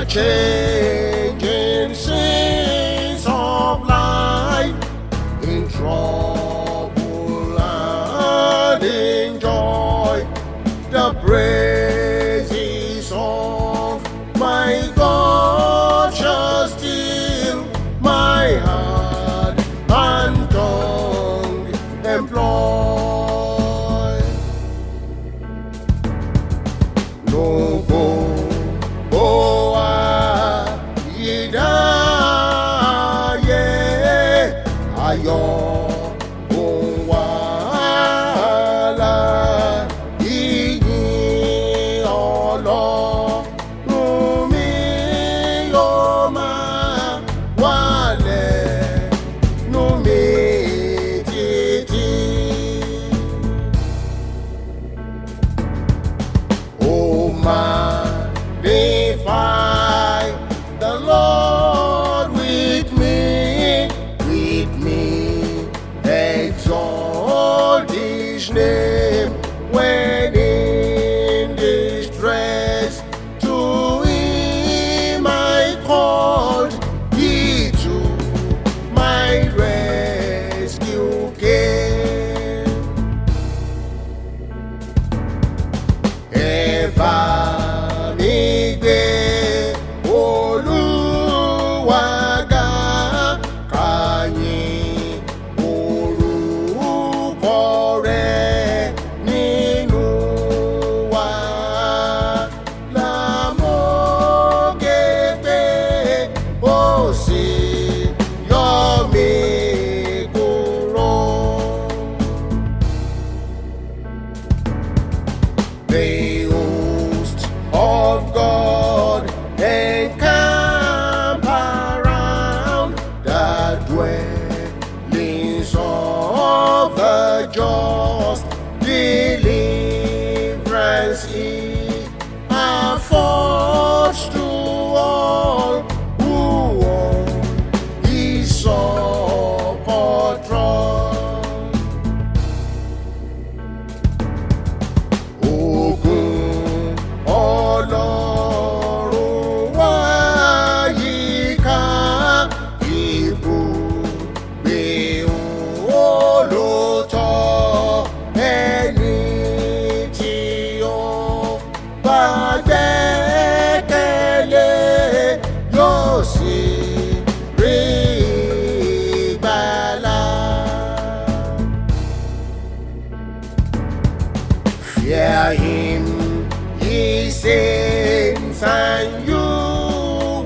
the changing seas of life, in trouble and in joy, the praises of my God shall still my heart and tongue employ. No ayọ̀ òun wàhálà ìyìn Ọlọ́run mi yóò máa wálẹ̀ nú mi títí. Oh, magnify the Lord with me. Exalt His name when in distress. To Him I called, He to my rescue came. Eba mi gbé Olúwa ga, kàyìn the host of God encamp around the dwellings of the just. Deliverance He affords to all who on His support trust. Fear Him, ye saints, and you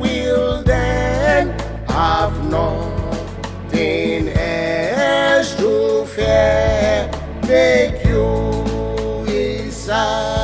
will then have nothing else to fear. Make you His son.